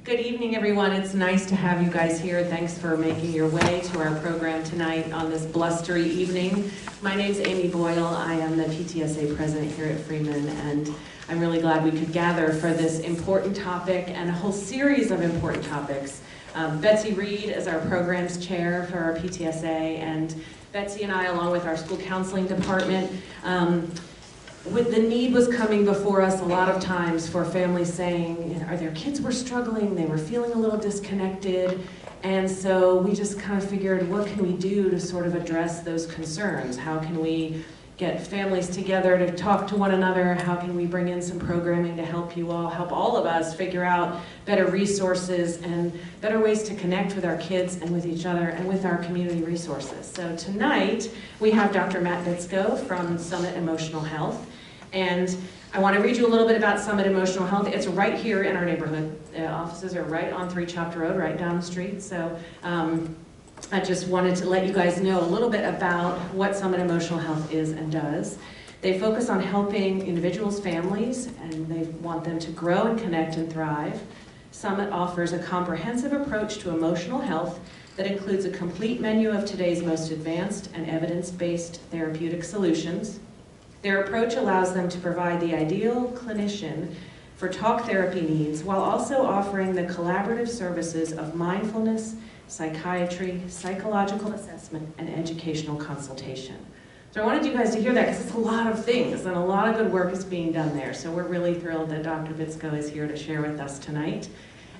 Good evening, everyone. It's nice to have you guys here. Thanks for making your way to our program tonight on this blustery evening. My name's Amy Boyle. I am the PTSA president here at Freeman, and I'm really glad we could gather for this important topic and a whole series of important topics. Betsy Reed is our programs chair for our PTSA, and Betsy and I, along with our school counseling department, with the need was coming before us a lot of times for families saying, their kids were struggling, they were feeling a little disconnected, and so we just kind of figured, what can we do to sort of address those concerns? How can we get families together to talk to one another? How can we bring in some programming to help you all, help all of us figure out better resources and better ways to connect with our kids and with each other and with our community resources. So tonight, we have Dr. Matt Bitsko from Summit Emotional Health. And I want to read you a little bit about Summit Emotional Health. It's right here in our neighborhood. The offices are right on 3 Chapter Road, right down the street. So I just wanted to let you guys know a little bit about what Summit Emotional Health is and does. They focus on helping individuals, families, and they want them to grow and connect and thrive. Summit offers a comprehensive approach to emotional health that includes a complete menu of today's most advanced and evidence-based therapeutic solutions. Their approach allows them to provide the ideal clinician for talk therapy needs while also offering the collaborative services of mindfulness, psychiatry, psychological assessment, and educational consultation. So I wanted you guys to hear that because it's a lot of things and a lot of good work is being done there. So we're really thrilled that Dr. Bitsko is here to share with us tonight.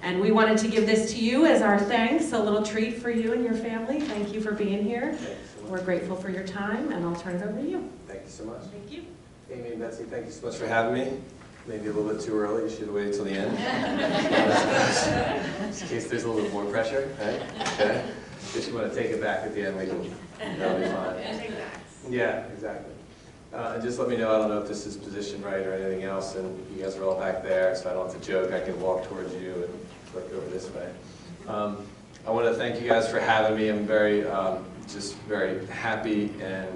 And we wanted to give this to you as our thanks, a little treat for you and your family. Thank you for being here. We're grateful for your time, and I'll turn it over to you. Thank you so much. Thank you. Amy and Betsy, thank you so much for having me. Maybe a little bit too early. You should have waited till the end. Just in case there's a little bit more pressure, right? Okay. If you want to take it back at the end, that'll be fine. Yeah, exactly. And just let me know, I don't know if this is positioned right or anything else, and you guys are all back there, so I don't have to joke. I can walk towards you and click over this way. I want to thank you guys for having me. I'm just very happy and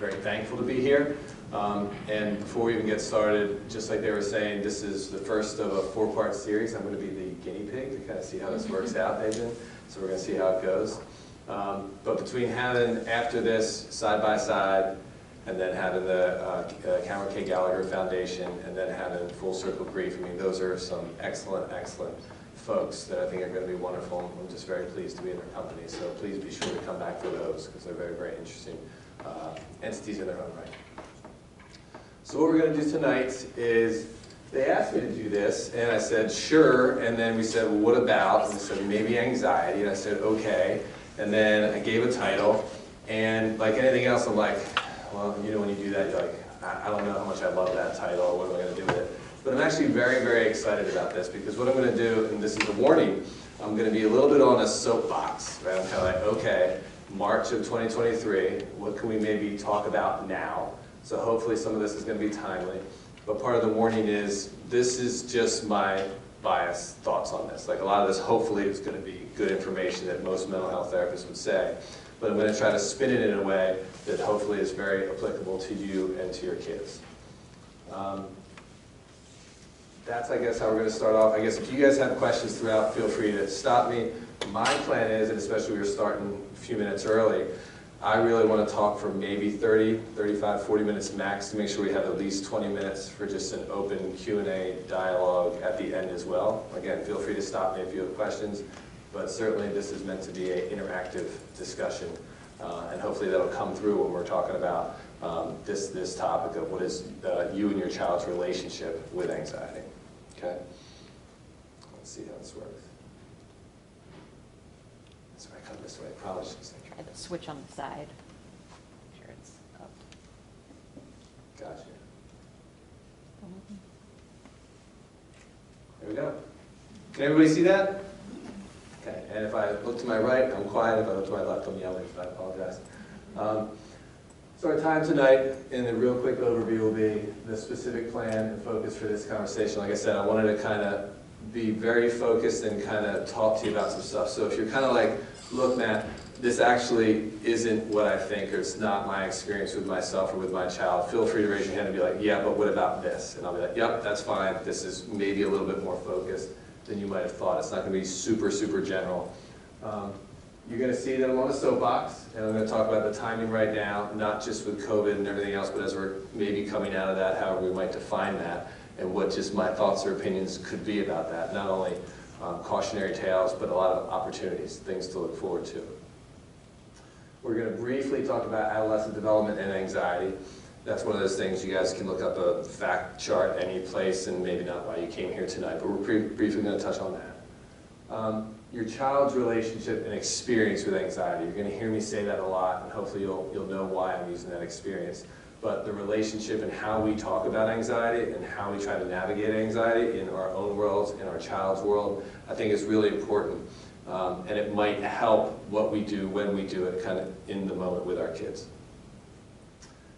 very thankful to be here. And before we even get started, just like they were saying, this is the first of a 4-part series. I'm going to be the guinea pig to kind of see how this works out, Adrian. So we're going to see how it goes. But between having, after this, side by side, and then having the Cameron K. Gallagher Foundation, and then having Full Circle Grief, I mean, those are some excellent, excellent folks that I think are going to be wonderful. I'm just very pleased to be in their company. So please be sure to come back for those, because they're very, very interesting entities in their own right. So what we're going to do tonight is, they asked me to do this, and I said, sure, and then we said, well, what about? And they said, maybe anxiety, and I said, okay, and then I gave a title, and like anything else, I'm like, well, you know, when you do that, you're like, I don't know how much I love that title, or what am I going to do with it? But I'm actually very, very excited about this, because what I'm going to do, and this is a warning, I'm going to be a little bit on a soapbox, right? I'm kind of like, okay, March of 2023, what can we maybe talk about now? So hopefully some of this is going to be timely. But part of the warning is, this is just my biased thoughts on this. Like a lot of this hopefully is going to be good information that most mental health therapists would say. But I'm going to try to spin it in a way that hopefully is very applicable to you and to your kids. That's, I guess, how we're going to start off. I guess if you guys have questions throughout, feel free to stop me. My plan is, and especially we're starting a few minutes early, I really want to talk for maybe 30, 35, 40 minutes max to make sure we have at least 20 minutes for just an open Q&A dialogue at the end as well. Again, feel free to stop me if you have questions, but certainly this is meant to be an interactive discussion, and hopefully that'll come through when we're talking about this topic of what is you and your child's relationship with anxiety. Okay? Let's see how this works. So I come this way, probably should say. Try the switch on the side. Make sure it's up. Gotcha. There we go. Can everybody see that? Okay, and if I look to my right, I'm quiet. If I look to my left, I'm yelling, so I apologize. So our time tonight, in the real quick overview, will be the specific plan and focus for this conversation. Like I said, I wanted to kind of be very focused and kind of talk to you about some stuff. So if you're kind of like, look, Matt, this actually isn't what I think, or it's not my experience with myself or with my child, feel free to raise your hand and be like, yeah, but what about this? And I'll be like, yep, that's fine. This is maybe a little bit more focused. than you might have thought. It's not going to be super, super general. You're going to see that I'm on a soapbox, and I'm going to talk about the timing right now, not just with COVID and everything else, but as we're maybe coming out of that, however we might define that, and what just my thoughts or opinions could be about that. Not only cautionary tales, but a lot of opportunities, things to look forward to. We're going to briefly talk about adolescent development and anxiety. That's one of those things you guys can look up a fact chart any place, and maybe not why you came here tonight, but we're briefly going to touch on that. Your child's relationship and experience with anxiety. You're going to hear me say that a lot, and hopefully you'll know why I'm using that experience. But the relationship and how we talk about anxiety and how we try to navigate anxiety in our own worlds, in our child's world, I think is really important. And it might help what we do when we do it kind of in the moment with our kids.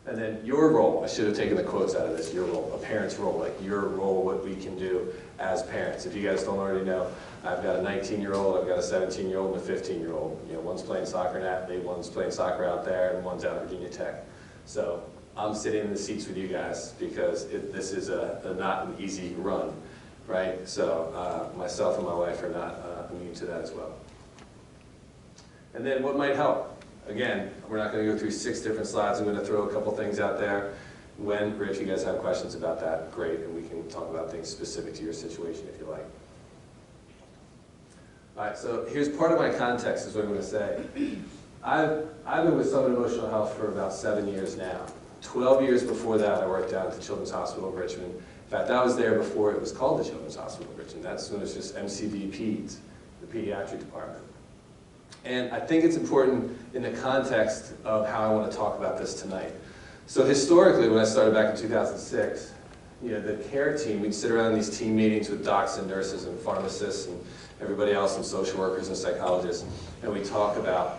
And then your role, I should have taken the quotes out of this, your role, a parent's role, like your role, what we can do as parents. If you guys don't already know, I've got a 19-year-old, I've got a 17-year-old, and a 15-year-old. You know, one's playing soccer in Atley, one's playing soccer out there, and one's out at Virginia Tech. So I'm sitting in the seats with you guys because this is not an easy run, right? So myself and my wife are not immune to that as well. And then what might help? Again, we're not going to go through 6 different slides. I'm going to throw a couple things out there. When or if you guys have questions about that, great, and we can talk about things specific to your situation if you like. All right, so here's part of my context is what I'm going to say. I've been with Summit Emotional Health for about 7 years now. 12 years before that, I worked out at the Children's Hospital of Richmond. In fact, I was there before it was called the Children's Hospital of Richmond. That's when it was just MCV Peds, the pediatric department. And I think it's important in the context of how I want to talk about this tonight. So historically, when I started back in 2006, you know, the care team, we'd sit around in these team meetings with docs and nurses and pharmacists and everybody else and social workers and psychologists, and we talk about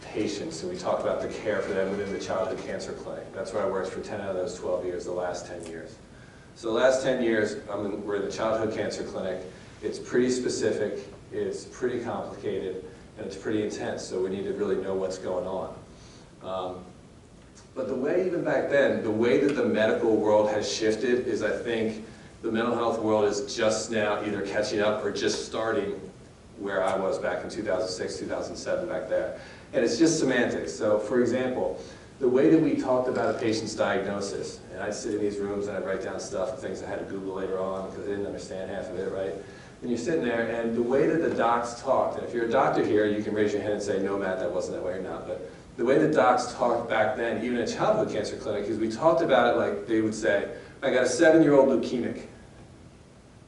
patients, and we talk about the care for them within the childhood cancer clinic. That's where I worked for 10 out of those 12 years, the last 10 years. So the last 10 years, we're in the childhood cancer clinic. It's pretty specific, it's pretty complicated, and it's pretty intense, so we need to really know what's going on. But the way, even back then, the way that the medical world has shifted is, I think, the mental health world is just now either catching up or just starting where I was back in 2006, 2007, back there. And it's just semantics. So, for example, the way that we talked about a patient's diagnosis, and I'd sit in these rooms and I'd write down stuff and things I had to Google later on because I didn't understand half of it, right? And you're sitting there, and the way that the docs talked, and if you're a doctor here, you can raise your hand and say, no, Matt, that wasn't that way or not. But the way the docs talked back then, even in a childhood cancer clinic, is we talked about it like they would say, I got a 7-year-old leukemic,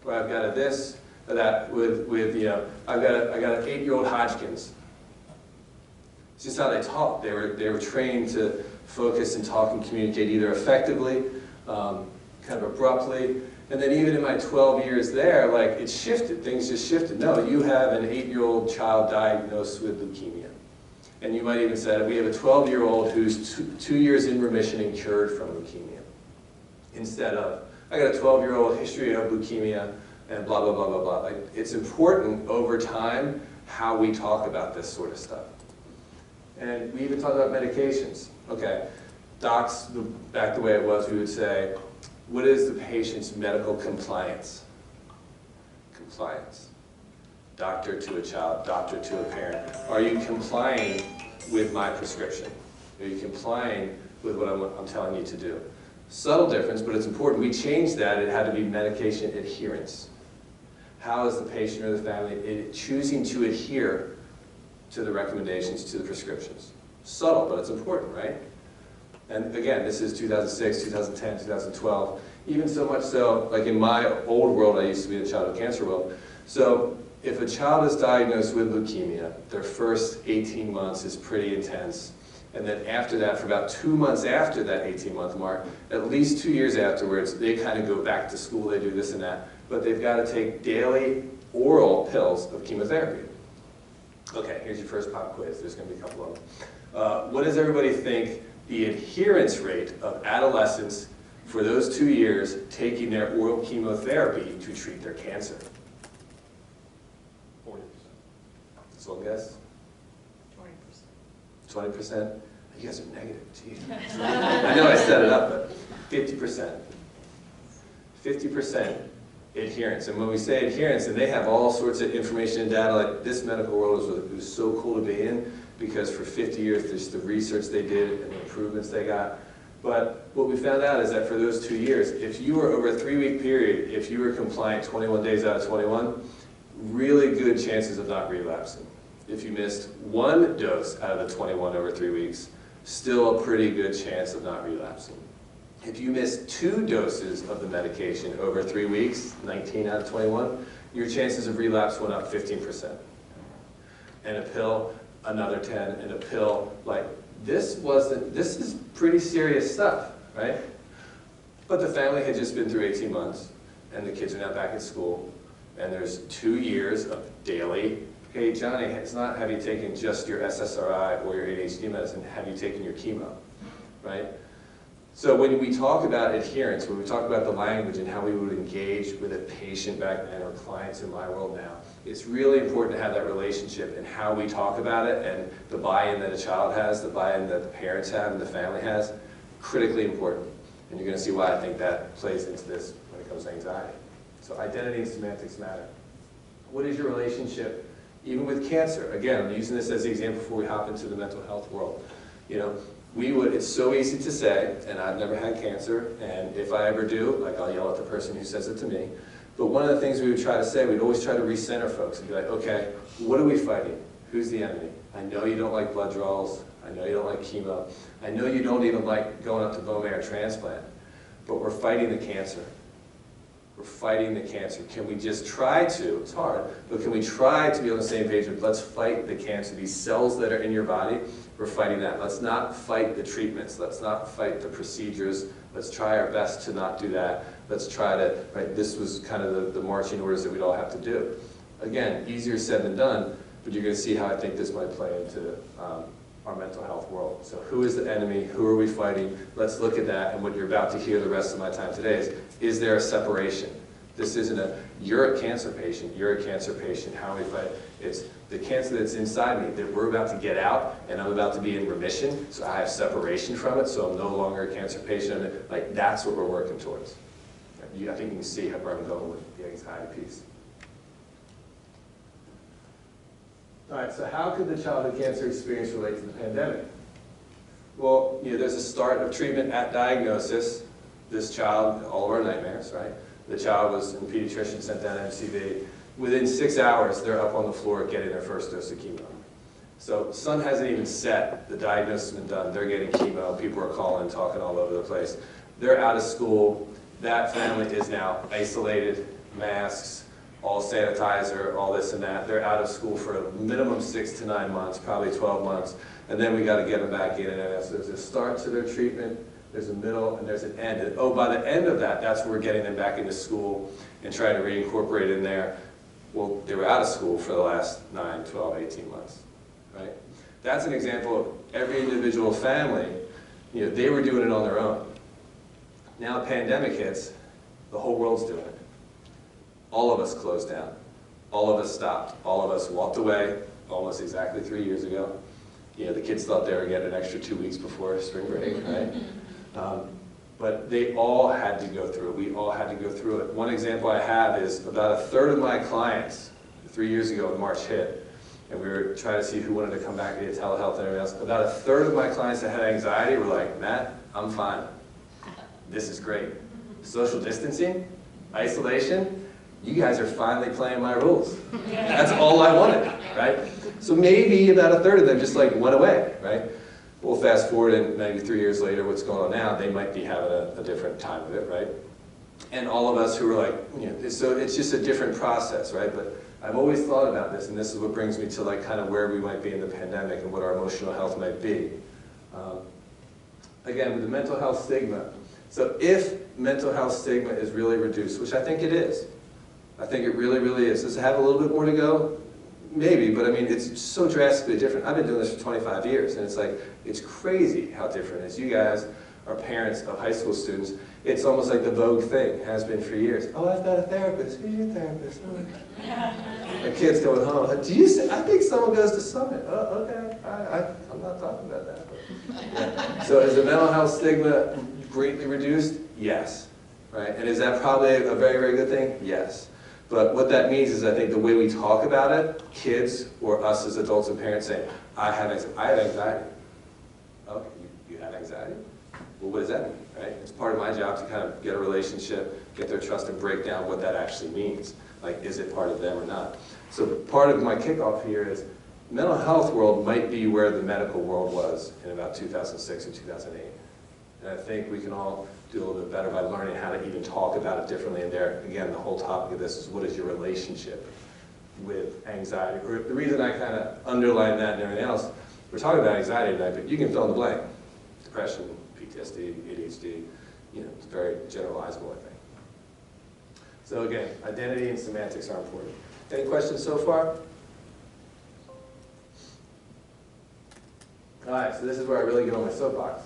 or I've got a this, or that, with you know, I got an 8-year-old Hodgkin's. It's just how they talk. They were trained to focus and talk and communicate either effectively, kind of abruptly, and then even in my 12 years there, like, it shifted. Things just shifted. No, you have an 8-year-old child diagnosed with leukemia. And you might even say, we have a 12-year-old who's 2 years in remission and cured from leukemia. Instead of, I got a 12-year-old history of leukemia and blah, blah, blah, blah, blah. Like, it's important over time how we talk about this sort of stuff. And we even talk about medications. Okay, docs, back the way it was, we would say, what is the patient's medical compliance? Compliance. Doctor to a child, doctor to a parent. Are you complying with my prescription? Are you complying with what I'm telling you to do? Subtle difference, but it's important. We changed that. It had to be medication adherence. How is the patient or the family choosing to adhere to the recommendations, to the prescriptions? Subtle, but it's important, right? And again, this is 2006, 2010, 2012. Even so much so, like in my old world, I used to be in the childhood cancer world. So if a child is diagnosed with leukemia, their first 18 months is pretty intense. And then after that, for about 2 months after that 18-month mark, at least 2 years afterwards, they kind of go back to school, they do this and that. But they've got to take daily oral pills of chemotherapy. Okay, here's your first pop quiz. There's going to be a couple of them. What does everybody think the adherence rate of adolescents for those 2 years taking their oral chemotherapy to treat their cancer? 40%. That's one guess? 20%. 20%? You guys are negative, geez. I know I set it up, but 50%. 50% adherence. And when we say adherence, and they have all sorts of information and data, like this medical world was so cool to be in, because for 50 years, there's the research they did and the improvements they got. But what we found out is that for those 2 years, if you were over a 3-week period, if you were compliant 21 days out of 21, really good chances of not relapsing. If you missed 1 dose out of the 21 over 3 weeks, still a pretty good chance of not relapsing. If you missed 2 doses of the medication over 3 weeks, 19 out of 21, your chances of relapse went up 15%. And a pill, another 10, and a pill, like, this is pretty serious stuff, right? But the family had just been through 18 months, and the kids are now back at school, and there's 2 years of daily, hey, Johnny, it's not have you taken just your SSRI or your ADHD medicine, have you taken your chemo, right? So when we talk about adherence, when we talk about the language and how we would engage with a patient back then or clients in my world now, it's really important to have that relationship and how we talk about it and the buy-in that a child has, the buy-in that the parents have and the family has, critically important. And you're going to see why I think that plays into this when it comes to anxiety. So identity and semantics matter. What is your relationship, even with cancer? Again, I'm using this as the example before we hop into the mental health world. You know, it's so easy to say, and I've never had cancer, and if I ever do, like I'll yell at the person who says it to me. But one of the things we would try to say, we'd always try to recenter folks and be like, okay, what are we fighting? Who's the enemy? I know you don't like blood draws. I know you don't like chemo. I know you don't even like going up to bone marrow transplant. But we're fighting the cancer. We're fighting the cancer. Can we just try to, it's hard, but can we try to be on the same page of let's fight the cancer, these cells that are in your body, we're fighting that. Let's not fight the treatments. Let's not fight the procedures. Let's try our best to not do that. Let's try to, right, this was kind of the marching orders that we'd all have to do. Again, easier said than done, but you're going to see how I think this might play into our mental health world. So who is the enemy? Who are we fighting? Let's look at that, and what you're about to hear the rest of my time today is there a separation? This isn't you're a cancer patient, you're a cancer patient, how we fight. It's the cancer that's inside me that we're about to get out, and I'm about to be in remission, so I have separation from it, so I'm no longer a cancer patient. Like, that's what we're working towards. I think you can see where I'm going with the anxiety piece. All right, so how could the childhood cancer experience relate to the pandemic? Well, there's a start of treatment at diagnosis. This child, all of our nightmares, right? The child was, and the pediatrician sent down MCV. Within 6 hours, they're up on the floor getting their first dose of chemo. So sun hasn't even set. The diagnosis has been done. They're getting chemo. People are calling, talking all over the place. They're out of school. That family is now isolated, masks, all sanitizer, all this and that. They're out of school for a minimum 6 to 9 months, probably 12 months. And then we got to get them back in. And so there's a start to their treatment. There's a middle, and there's an end. And oh, by the end of that, that's where we're getting them back into school and trying to reincorporate in there. Well, they were out of school for the last 9, 12, 18 months, right? That's an example of every individual family, they were doing it on their own. Now the pandemic hits, the whole world's doing it. All of us closed down. All of us stopped. All of us walked away almost exactly 3 years ago. The kids thought they were getting an extra 2 weeks before spring break, right? But they all had to go through it. We all had to go through it. One example I have is about a third of my clients, 3 years ago when March hit, and we were trying to see who wanted to come back via telehealth and everything else, about a third of my clients that had anxiety were like, Matt, I'm fine. This is great. Social distancing, isolation, you guys are finally playing my rules. That's all I wanted, right? So maybe about a third of them just like went away, right? We'll fast forward and maybe 3 years later, what's going on now, they might be having a different time of it, right? And all of us who are like, so it's just a different process, right? But I've always thought about this, and this is what brings me to like kind of where we might be in the pandemic and what our emotional health might be. Again, with the mental health stigma. So if mental health stigma is really reduced, which I think it is, I think it really, really is. Does it have a little bit more to go? Maybe, but I mean, it's so drastically different. I've been doing this for 25 years, and it's like, it's crazy how different it is. You guys are parents of high school students. It's almost like the vogue thing, has been for years. Oh, I've got a therapist. Who's your therapist? Oh. My kid's going home. I think someone goes to Summit. Oh, okay. I'm not talking about that. But, yeah. So is the mental health stigma greatly reduced? Yes. right? And is that probably a very, very good thing? Yes. But what that means is I think the way we talk about it, kids or us as adults and parents say, I have anxiety. Oh, you have anxiety? Well, what does that mean, right? It's part of my job to kind of get a relationship, get their trust, and break down what that actually means. Like, is it part of them or not? So part of my kickoff here is mental health world might be where the medical world was in about 2006 or 2008. And I think we can all do a little bit better by learning how to even talk about it differently. And there, again, the whole topic of this is what is your relationship with anxiety? Or the reason I kind of underline that and everything else, we're talking about anxiety tonight, but you can fill in the blank. Depression, PTSD, ADHD, it's very generalizable, I think. So again, identity and semantics are important. Any questions so far? All right, so this is where I really get on my soapbox.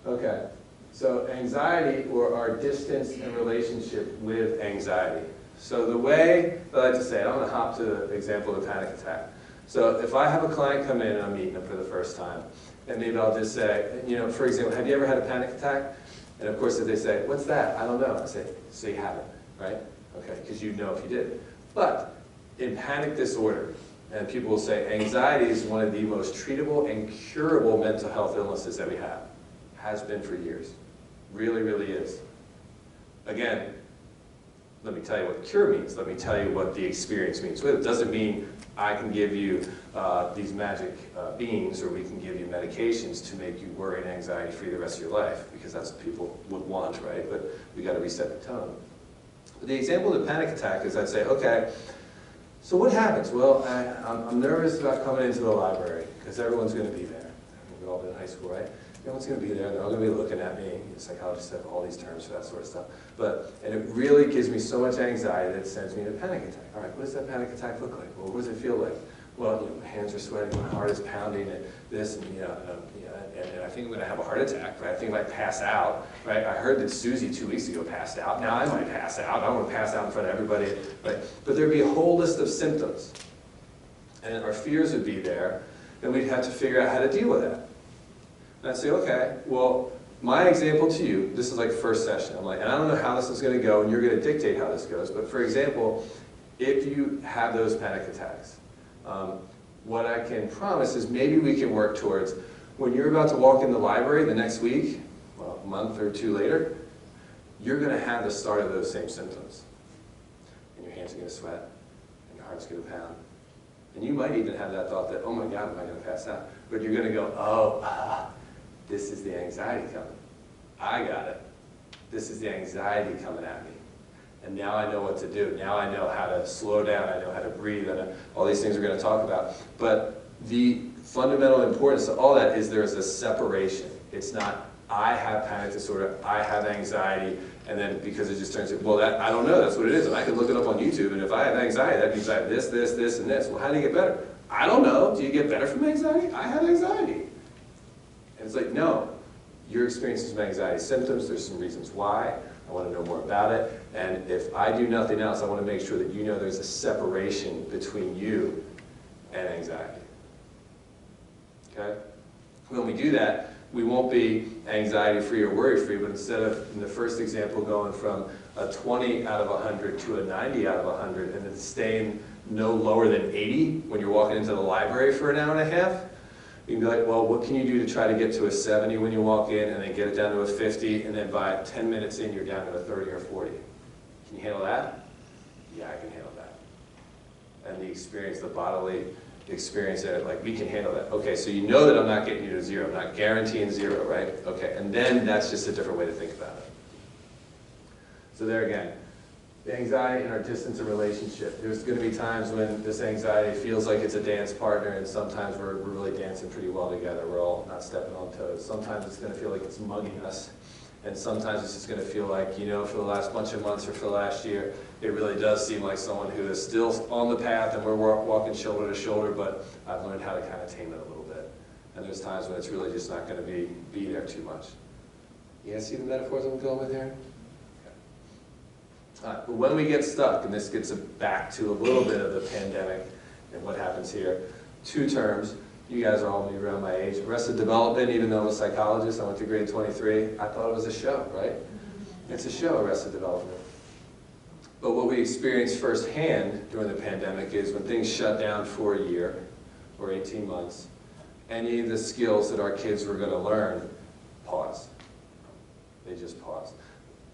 Okay, so anxiety, or our distance and relationship with anxiety. So the way I like to say it, I'm going to hop to the example of a panic attack. So if I have a client come in and I'm meeting them for the first time, and maybe I'll just say, for example, have you ever had a panic attack? And of course, if they say, what's that? I don't know. I say, so you haven't, right? Okay, because you know if you did. But in panic disorder, and people will say, anxiety is one of the most treatable and curable mental health illnesses that we have. Has been for years. Really, really is. Again, let me tell you what the cure means. Let me tell you what the experience means. It doesn't mean I can give you these magic beans, or we can give you medications to make you worry and anxiety free the rest of your life, because that's what people would want, right? But we got to reset the tone. But the example of the panic attack is I'd say, okay, so what happens? Well, I'm nervous about coming into the library because everyone's going to be there. We've all been in high school, right? Everyone's going to be there. They're all going to be looking at me. Psychologists have all these terms for that sort of stuff. And it really gives me so much anxiety that it sends me into a panic attack. All right, what does that panic attack look like? Well, what does it feel like? Well, my hands are sweating, my heart is pounding, and this, and and I think I'm going to have a heart attack, right? I think I might pass out, right? I heard that Susie 2 weeks ago passed out. Now I might pass out. I don't want to pass out in front of everybody, right? But there'd be a whole list of symptoms, and our fears would be there, and we'd have to figure out how to deal with that. And I'd say, okay, well, my example to you, this is like first session. I'm like, and I don't know how this is going to go, and you're going to dictate how this goes, but for example, if you have those panic attacks, what I can promise is maybe we can work towards when you're about to walk in the library the next week, well, a month or two later, you're going to have the start of those same symptoms. And your hands are going to sweat, and your heart's going to pound. And you might even have that thought that, oh my God, am I going to pass out? But you're going to go, oh, this is the anxiety coming. I got it. This is the anxiety coming at me. And now I know what to do. Now I know how to slow down. I know how to breathe. All these things we're going to talk about. But the fundamental importance of all that is there is a separation. It's not, I have panic disorder, I have anxiety, and then because it just turns into, well, that, I don't know, that's what it is. And I can look it up on YouTube, and if I have anxiety, that means I have this, and this. Well, how do you get better? I don't know. Do you get better from anxiety? I have anxiety. And it's like, no, you're experiencing some anxiety symptoms. There's some reasons why. I want to know more about it. And if I do nothing else, I want to make sure that you know there's a separation between you and anxiety. Okay? When we do that, we won't be anxiety-free or worry-free, but instead of, in the first example, going from a 20 out of 100 to a 90 out of 100, and then staying no lower than 80 when you're walking into the library for an hour and a half, you can be like, well, what can you do to try to get to a 70 when you walk in, and then get it down to a 50, and then by 10 minutes in, you're down to a 30 or 40. Can you handle that? Yeah, I can handle that. And the experience, the bodily experience in it, like, we can handle that. Okay, so you know that I'm not getting you to zero. I'm not guaranteeing zero, right? Okay, and then that's just a different way to think about it. So there again, the anxiety in our distance and relationship. There's going to be times when this anxiety feels like it's a dance partner, and sometimes we're really dancing pretty well together. We're all not stepping on toes. Sometimes it's going to feel like it's mugging us, and sometimes it's just going to feel like, for the last bunch of months or for the last year, it really does seem like someone who is still on the path, and we're walking shoulder to shoulder, but I've learned how to kind of tame it a little bit. And there's times when it's really just not going to be there too much. You guys see the metaphors I'm going with here? But when we get stuck, and this gets back to a little bit of the pandemic and what happens here, 2 terms. You guys are all maybe around my age. Arrested Development, even though I'm a psychologist, I went to grade 23. I thought it was a show, right? It's a show, Arrested Development. But what we experienced firsthand during the pandemic is when things shut down for a year or 18 months, any of the skills that our kids were going to learn paused. They just paused.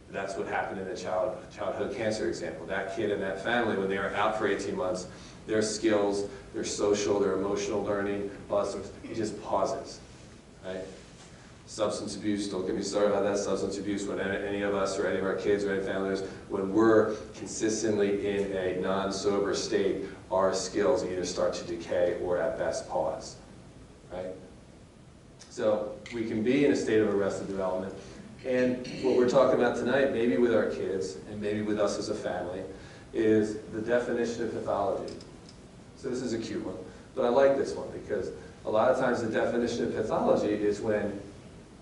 That's what happened in the childhood cancer example. That kid and that family, when they were out for 18 months, their skills, their social, their emotional learning, all that stuff, it just pauses, right? Substance abuse, don't get me started about that. Substance abuse, when any of us or any of our kids or any families, when we're consistently in a non-sober state, our skills either start to decay or at best pause, right? So we can be in a state of arrested development. And what we're talking about tonight, maybe with our kids and maybe with us as a family, is the definition of pathology. So this is a cute one, but I like this one because a lot of times the definition of pathology is when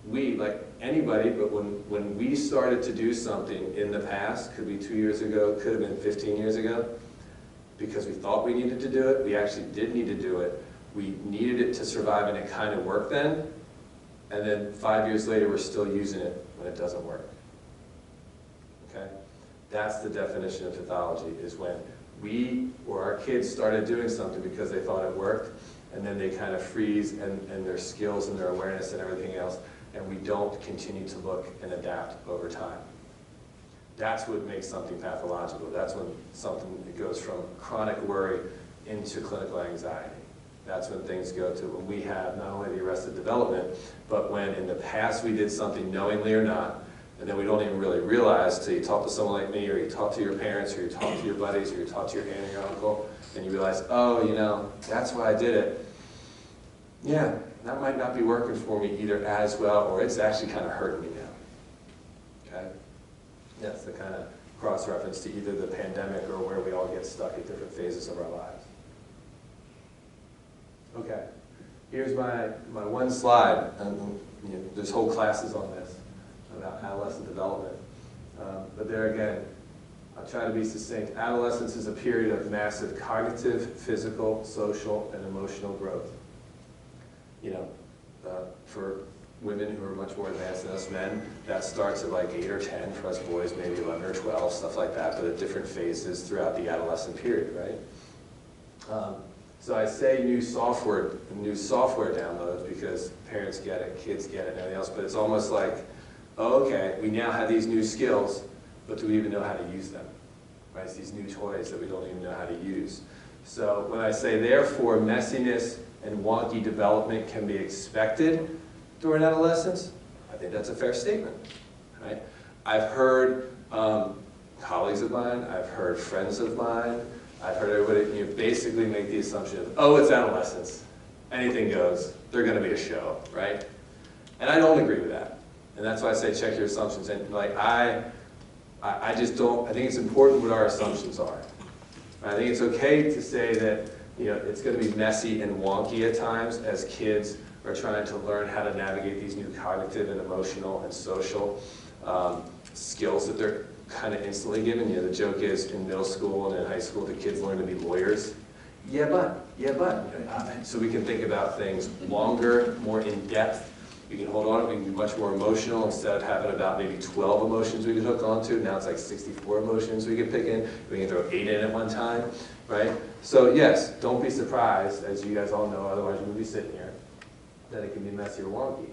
we, like anybody, but when we started to do something in the past, could be 2 years ago, could have been 15 years ago, because we thought we needed to do it, we actually did need to do it, we needed it to survive and it kind of worked then, and then 5 years later we're still using it when it doesn't work. Okay? That's the definition of pathology, is when we or our kids started doing something because they thought it worked, and then they kind of freeze and their skills and their awareness and everything else, and we don't continue to look and adapt over time. That's what makes something pathological. That's when something goes from chronic worry into clinical anxiety. That's when things go to when we have not only the arrested development, but when in the past we did something knowingly or not, and then we don't even really realize till you talk to someone like me, or you talk to your parents, or you talk to your buddies, or you talk to your aunt or your uncle, and you realize, oh, you know, that's why I did it. Yeah, that might not be working for me either as well, or it's actually kind of hurting me now. Okay? That's the kind of cross-reference to either the pandemic or where we all get stuck at different phases of our lives. Okay, here's my one slide, and you know, there's whole classes on this about adolescent development. But there again, I'll try to be succinct. Adolescence is a period of massive cognitive, physical, social, and emotional growth. You know, for women who are much more advanced than us men, that starts at like 8 or 10, for us boys maybe 11 or 12, stuff like that, but at different phases throughout the adolescent period, right? So I say new software downloads because parents get it, kids get it, and everything else, but it's almost like, oh, okay, we now have these new skills, but do we even know how to use them? Right? It's these new toys that we don't even know how to use. So when I say, therefore, messiness and wonky development can be expected during adolescence, I think that's a fair statement. Right? I've heard colleagues of mine, I've heard friends of mine, I've heard everybody basically make the assumption of, oh, it's adolescence, anything goes, they're going to be a show, right? And I don't agree with that. And that's why I say check your assumptions. And like I just don't, I think it's important what our assumptions are. I think it's okay to say that, you know, it's going to be messy and wonky at times as kids are trying to learn how to navigate these new cognitive and emotional and social skills that they're kind of instantly given. You know, the joke is in middle school and in high school, the kids learn to be lawyers. Yeah, but. You know, so we can think about things longer, more in depth. We can hold on, we can be much more emotional instead of having about maybe 12 emotions we could hook onto. Now it's like 64 emotions we can pick in. We can throw 8 in at one time, right? So yes, don't be surprised, as you guys all know, otherwise you would be sitting here, that it can be messy or wonky.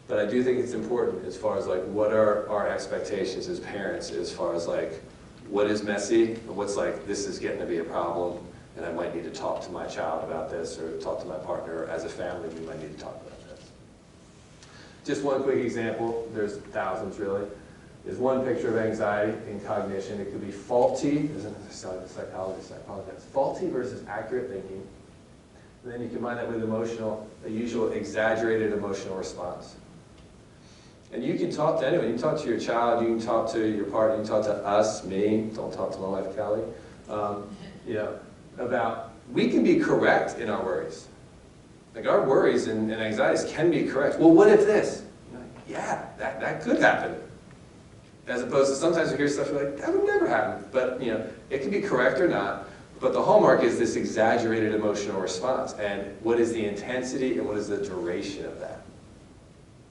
But I do think it's important as far as like what are our expectations as parents as far as like what is messy and what's like this is getting to be a problem and I might need to talk to my child about this or talk to my partner, or as a family we might need to talk about this. Just one quick example, there's thousands really, is one picture of anxiety in cognition. It could be faulty, isn't it? Psychologist, I apologize. Faulty versus accurate thinking. And then you combine that with emotional, a usual exaggerated emotional response. And you can talk to anyone. You can talk to your child, you can talk to your partner, you can talk to us, me, don't talk to my wife, Kelly, you know, about, we can be correct in our worries. Like our worries and anxieties can be correct. Well, what if this? Yeah, that could happen. As opposed to sometimes we hear stuff like, that would never happen. But you know, it can be correct or not. But the hallmark is this exaggerated emotional response. And what is the intensity and what is the duration of that?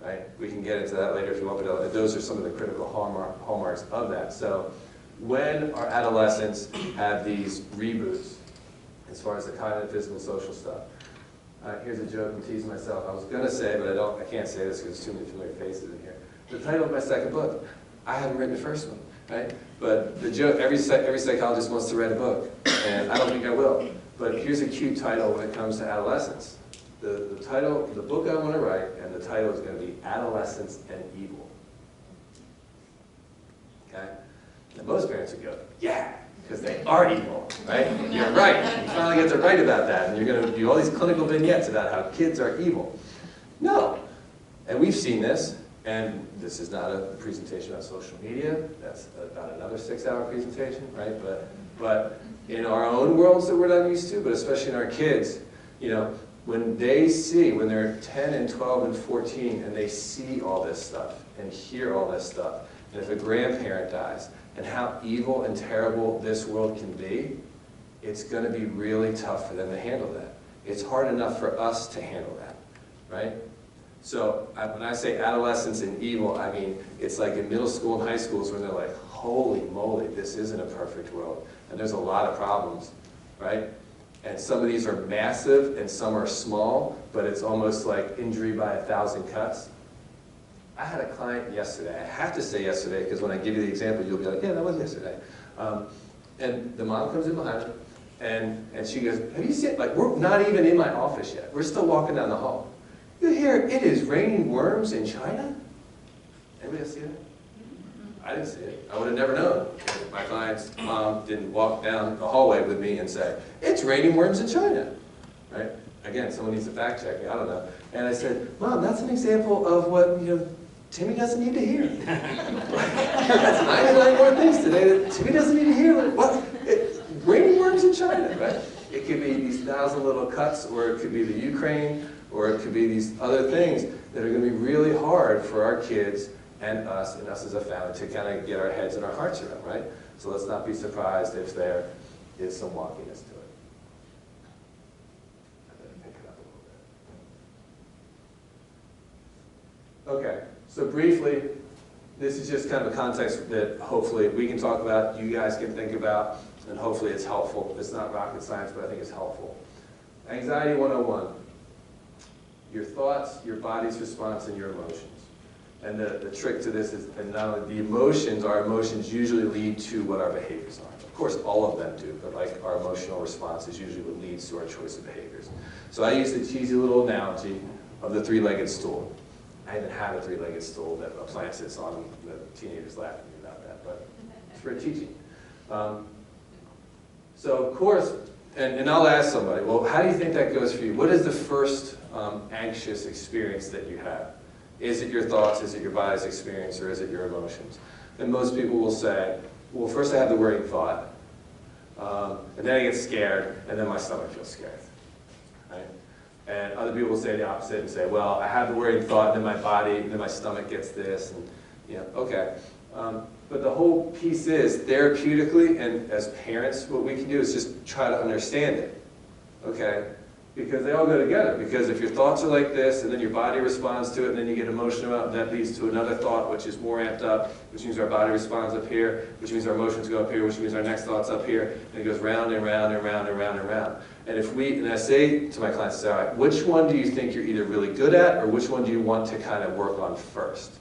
right? We can get into that later if you want, but those are some of the critical hallmarks of that. So when our adolescents have these reboots, as far as the cognitive, physical, social stuff, here's a joke, I'm teasing myself. I was going to say, but I can't say this because there's too many familiar faces in here. The title of my second book, I haven't written the first one, right? But the joke, every psychologist wants to write a book, and I don't think I will. But here's a cute title when it comes to adolescence. The title, the book I want to write, and the title is going to be Adolescence and Evil. Okay? And most parents would go, yeah, because they are evil, right? You're right. You finally get to write about that, and you're going to do all these clinical vignettes about how kids are evil. No. And we've seen this, and this is not a presentation on social media. That's about another 6-hour presentation, right? But in our own worlds that we're not used to, but especially in our kids, you know, when they see, when they're 10 and 12 and 14, and they see all this stuff and hear all this stuff, and if a grandparent dies, and how evil and terrible this world can be, it's going to be really tough for them to handle that. It's hard enough for us to handle that, right? So when I say adolescence and evil, I mean, it's like in middle school and high schools when they're like, holy moly, this isn't a perfect world. And there's a lot of problems, right? And some of these are massive and some are small, but it's almost like injury by 1,000 cuts. I had a client yesterday. I have to say yesterday because when I give you the example, you'll be like, yeah, that was yesterday. And the mom comes in behind her, and she goes, have you seen, like, we're not even in my office yet. We're still walking down the hall. You hear, it is raining worms in China? Anybody else see that? I didn't see it. I would have never known if my client's mom didn't walk down the hallway with me and say, it's raining worms in China, right? Again, someone needs to fact check me, I don't know. And I said, Mom, that's an example of what, you know, Timmy doesn't need to hear. That's 99 more things today that Timmy doesn't need to hear. What? Raining worms in China, right? It could be these 1,000 little cuts, or it could be the Ukraine, or it could be these other things that are going to be really hard for our kids and us as a family to kind of get our heads and our hearts around, right? So let's not be surprised if there is some wonkiness to it. I better pick it up a little bit. Okay, so briefly, this is just kind of a context that hopefully we can talk about, you guys can think about, and hopefully it's helpful. It's not rocket science, but I think it's helpful. Anxiety 101. Your thoughts, your body's response, and your emotions. And the trick to this is, and not only the emotions, our emotions usually lead to what our behaviors are. Of course, all of them do, but like our emotional response is usually what leads to our choice of behaviors. So I use the cheesy little analogy of the three-legged stool. I even have a three-legged stool that a plant sits on. The teenagers laugh at me about that, but it's for teaching. So of course, and I'll ask somebody, well, how do you think that goes for you? What is the first anxious experience that you have? Is it your thoughts, is it your body's experience, or is it your emotions? And most people will say, well, first I have the worrying thought, and then I get scared, and then my stomach feels scared, right? And other people will say the opposite and say, well, I have the worrying thought, and then my body, and then my stomach gets this, and you know, okay. But the whole piece is, therapeutically, and as parents, what we can do is just try to understand it, okay? Because they all go together. Because if your thoughts are like this, and then your body responds to it, and then you get emotional about it, that leads to another thought, which is more amped up, which means our body responds up here, which means our emotions go up here, which means our next thought's up here, and it goes round and round and round and round and round. And I say to my clients, all right, which one do you think you're either really good at, or which one do you want to kind of work on first?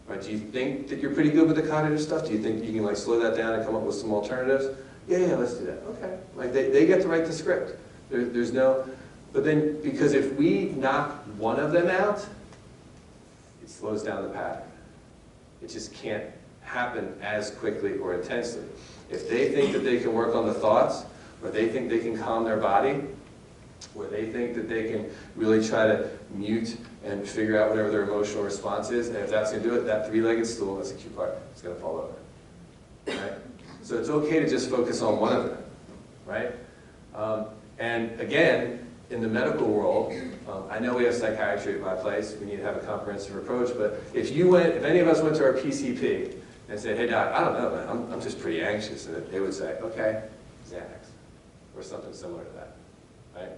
Right? Do you think that you're pretty good with the cognitive stuff? Do you think you can like slow that down and come up with some alternatives? Yeah, let's do that. Okay. Like they get to write the script. There's no. But then, because if we knock one of them out, it slows down the pattern. It just can't happen as quickly or intensely. If they think that they can work on the thoughts, or they think they can calm their body, or they think that they can really try to mute and figure out whatever their emotional response is, and if that's going to do it, that three-legged stool, that's the cute part, it's going to fall over. Right? So it's okay to just focus on one of them. Right? And again, in the medical world, I know we have psychiatry at my place, we need to have a comprehensive approach, but if any of us went to our PCP and said, hey doc, I don't know, man, I'm just pretty anxious, and they would say, okay, Xanax, or something similar to that, right?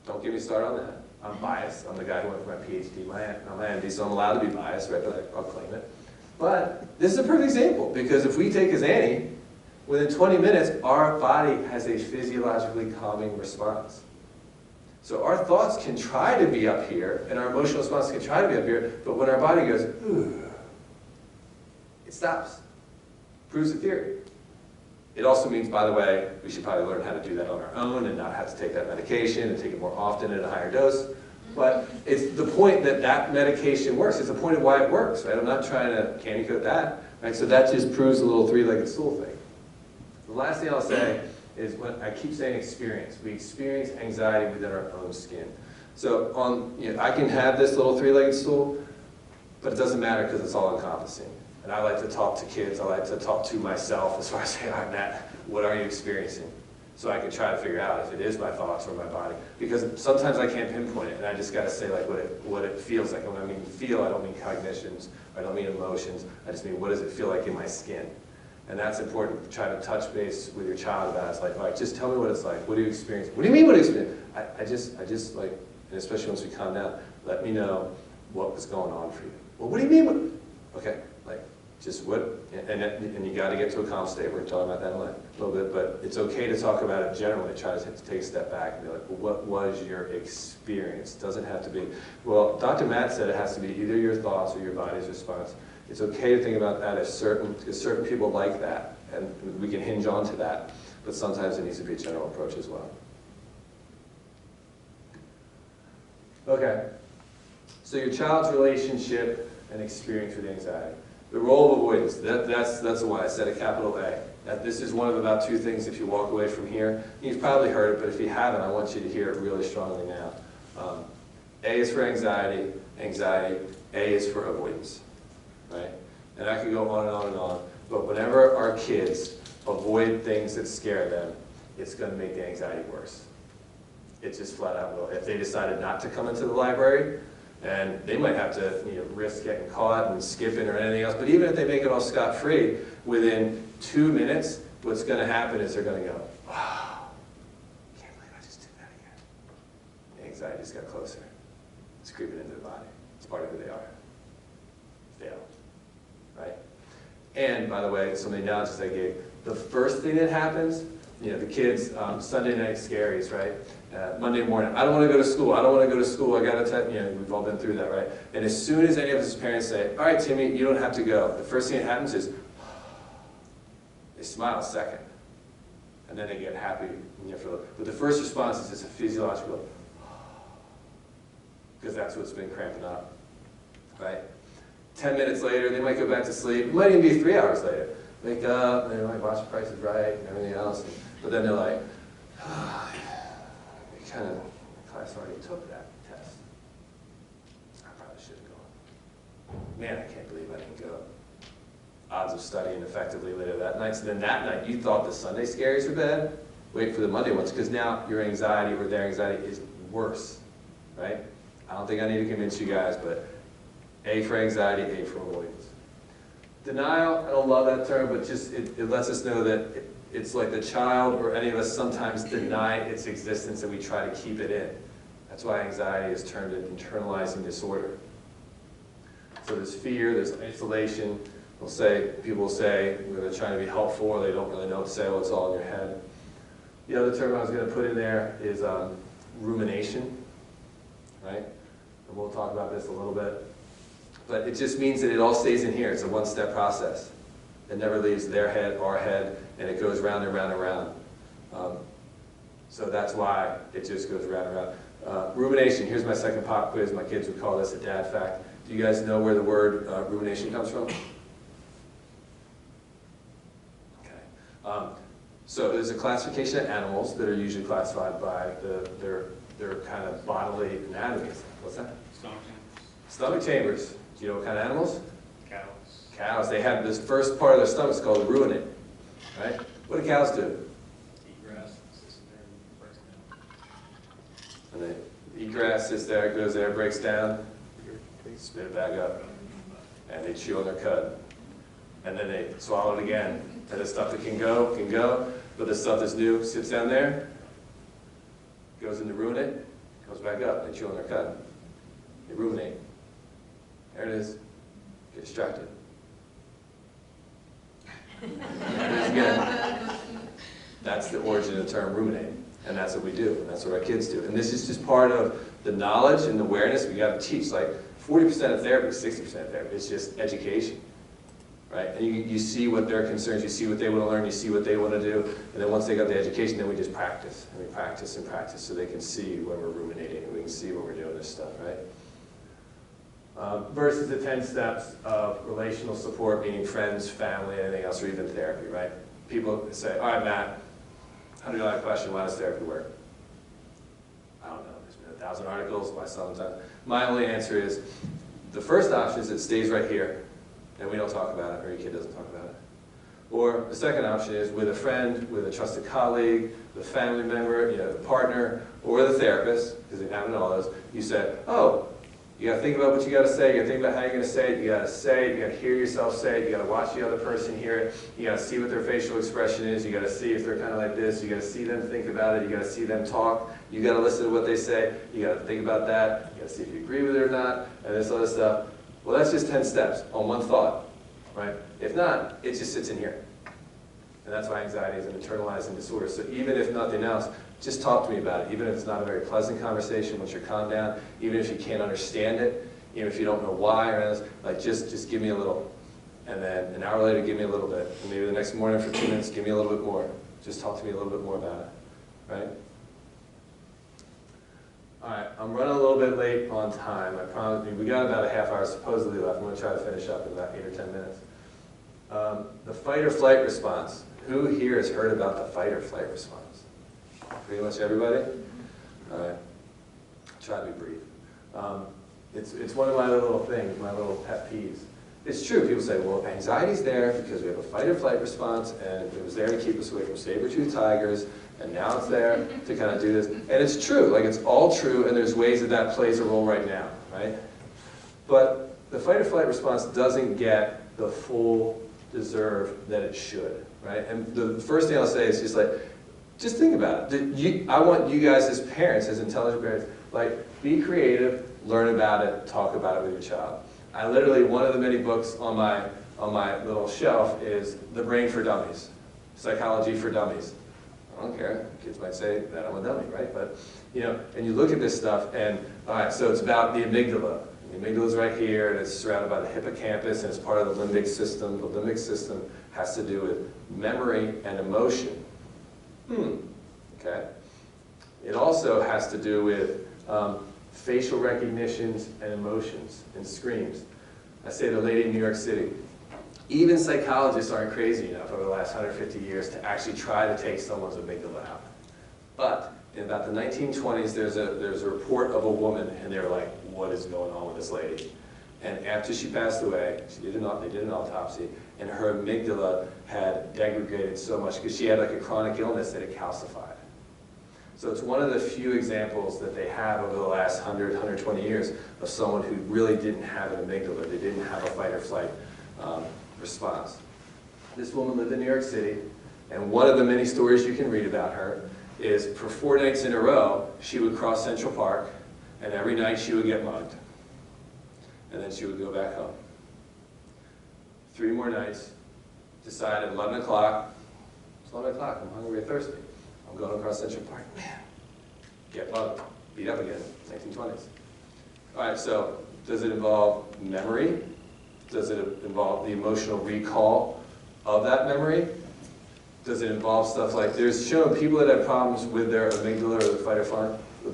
Don't get me started on that. I'm biased. I'm the guy who went for my PhD, my MD, so I'm allowed to be biased, right? But I'll claim it. But this is a perfect example, because if we take as Annie, within 20 minutes, our body has a physiologically calming response. So our thoughts can try to be up here, and our emotional response can try to be up here, but when our body goes, ooh, it stops. Proves the theory. It also means, by the way, we should probably learn how to do that on our own and not have to take that medication and take it more often at a higher dose. But it's the point that that medication works. It's the point of why it works, right? I'm not trying to candy coat that, right? So that just proves the little three-legged stool thing. The last thing I'll say is, when I keep saying experience. We experience anxiety within our own skin. So I can have this little three-legged stool, but it doesn't matter because it's all encompassing. And I like to talk to kids, I like to talk to myself as far as saying, all right, Matt, what are you experiencing? So I can try to figure out if it is my thoughts or my body. Because sometimes I can't pinpoint it, and I just got to say like what it feels like. And when I mean feel, I don't mean cognitions, I don't mean emotions, I just mean what does it feel like in my skin? And that's important to try to touch base with your child about. It's like, all right, just tell me what it's like. What do you experience? What do you mean what do you experience? I just like, and especially once we calm down, let me know what was going on for you. Well, what do you mean? Okay, like, just what, and you got to get to a calm state. We're talking about that in a little bit, but it's okay to talk about it generally. Try to take a step back and be like, well, what was your experience? It doesn't have to be, well, Dr. Matt said it has to be either your thoughts or your body's response. It's okay to think about that because certain people like that, and we can hinge on to that, but sometimes it needs to be a general approach as well. Okay, so your child's relationship and experience with anxiety. The role of avoidance, that's the one. I said a capital A. This is one of about two things if you walk away from here. You've probably heard it, but if you haven't, I want you to hear it really strongly now. A is for anxiety, A is for avoidance, right? And I could go on and on and on, but whenever our kids avoid things that scare them, it's going to make the anxiety worse. It just flat out will. If they decided not to come into the library, and they might have to risk getting caught and skipping or anything else. But even if they make it all scot-free, within 2 minutes, what's going to happen is they're going to go, wow, can't believe I just did that again. The anxiety just got closer. It's creeping into their body. It's part of who they are. Fail. Right? And, by the way, some of the analogies I gave, the first thing that happens, the kids, Sunday night scaries, right? Monday morning, I don't want to go to school, I don't want to go to school, I got to tell you, we've all been through that, right? And as soon as any of us as parents say, all right, Timmy, you don't have to go, the first thing that happens is, they smile a second, and then they get happy. But the first response is just a physiological, because that's what's been cramping up, right? 10 minutes later, they might go back to sleep, it might even be 3 hours later. Wake up, and they might watch Price is Right and everything else, but then they're like, kind of class already took that test. I probably should have gone. Man, I can't believe I didn't go. Odds of studying effectively later that night. So then that night, you thought the Sunday scaries were bad. Wait for the Monday ones, because now your anxiety or their anxiety is worse, right? I don't think I need to convince you guys, but A for anxiety, A for avoidance. Denial, I don't love that term, but just it lets us know that it's like the child or any of us sometimes deny its existence and we try to keep it in. That's why anxiety is termed an internalizing disorder. So there's fear, there's isolation. People will say, they're trying to be helpful or they don't really know what to say, well, it's all in your head. The other term I was going to put in there is rumination, right? And we'll talk about this a little bit. But it just means that it all stays in here. It's a one-step process. It never leaves their head, our head, and it goes round and round and round. So that's why it just goes round and round. Rumination, here's my second pop quiz. My kids would call this a dad fact. Do you guys know where the word rumination comes from? Okay. So there's a classification of animals that are usually classified by their kind of bodily anatomy. What's that? Stomach chambers. Stomach chambers. Do you know what kind of animals? Cows. Cows. They have this first part of their stomach called the ruminant. Right? What do cows do? Eat grass, sits there and breaks down. And they eat grass, sits there, goes there, breaks down, spit it back up, and they chew on their cud. And then they swallow it again. And the stuff that can go, but the stuff that's new sits down there, goes in the ruminant, Comes back up, they chew on their cud. They ruminate. There it is. Get distracted. There it is again. That's the origin of the term ruminate. And that's what we do, and that's what our kids do. And this is just part of the knowledge and the awareness we got to teach. Like 40% of therapy, 60% of therapy, it's just education, right? And you see what their concerns, you see what they want to learn, you see what they want to do, and then once they got the education, then we just practice, and we practice and practice so they can see when we're ruminating, and we can see when we're doing this stuff, right? Versus the 10 steps of relational support, meaning friends, family, anything else, or even therapy, right? People say, all right, Matt, $100 question, why does therapy work? I don't know, there's been 1,000 articles, why sometimes. My only answer is, the first option is it stays right here, and we don't talk about it, or your kid doesn't talk about it. Or the second option is with a friend, with a trusted colleague, with a family member, the partner, or the therapist, because they haven't all those, you say, oh, you got to think about what you got to say, you got to think about how you're going to say it, you got to say it, you got to hear yourself say it, you got to watch the other person hear it, you got to see what their facial expression is, you got to see if they're kind of like this, you got to see them think about it, you got to see them talk, you got to listen to what they say, you got to think about that, you got to see if you agree with it or not, and this other stuff. Well, that's just 10 steps on one thought, right? If not, it just sits in here. And that's why anxiety is an internalizing disorder. So even if nothing else, just talk to me about it. Even if it's not a very pleasant conversation, once you're calmed down, even if you can't understand it, even if you don't know why, or anything, like just give me a little. And then an hour later, give me a little bit. And maybe the next morning for 2 minutes, give me a little bit more. Just talk to me a little bit more about it, right? All right, I'm running a little bit late on time. I promise you, we got about a half hour supposedly left. I'm going to try to finish up in about 8 or 10 minutes. The fight or flight response. Who here has heard about the fight or flight response? Pretty much everybody? All right. Try to be brief. It's one of my little things, my little pet peeves. It's true. People say, well, anxiety's there because we have a fight or flight response, and it was there to keep us away from saber-toothed tigers, and now it's there to kind of do this. And it's true. Like, it's all true, and there's ways that that plays a role right now, right? But the fight or flight response doesn't get the full deserve that it should, right? And the first thing I'll say is just think about it. I want you guys as parents, as intelligent parents, like, be creative, learn about it, talk about it with your child. I literally, one of the many books on my little shelf is The Brain for Dummies, Psychology for Dummies. I don't care, kids might say that I'm a dummy, right? But, and you look at this stuff, and, all right, so it's about the amygdala. The amygdala is right here, and it's surrounded by the hippocampus, and it's part of the limbic system. The limbic system has to do with memory and emotion. Okay. It also has to do with facial recognitions and emotions and screams. I say to a lady in New York City, even psychologists aren't crazy enough over the last 150 years to actually try to take someone's amygdala out. But in about the 1920s, there's a report of a woman, and they were like, what is going on with this lady? And after she passed away, they did an autopsy, and her amygdala had degraded so much because she had like a chronic illness that it calcified. So it's one of the few examples that they have over the last 100, 120 years of someone who really didn't have an amygdala. They didn't have a fight or flight response. This woman lived in New York City, and one of the many stories you can read about her is for 4 nights in a row, she would cross Central Park, and every night she would get mugged. And then she would go back home. 3 more nights, decided 11 o'clock, it's 11 o'clock, I'm hungry or thirsty. I'm going across Central Park, man, get mugged, beat up again, 1920s. All right, so does it involve memory? Does it involve the emotional recall of that memory? Does it involve stuff like, there's shown people that have problems with their amygdala or the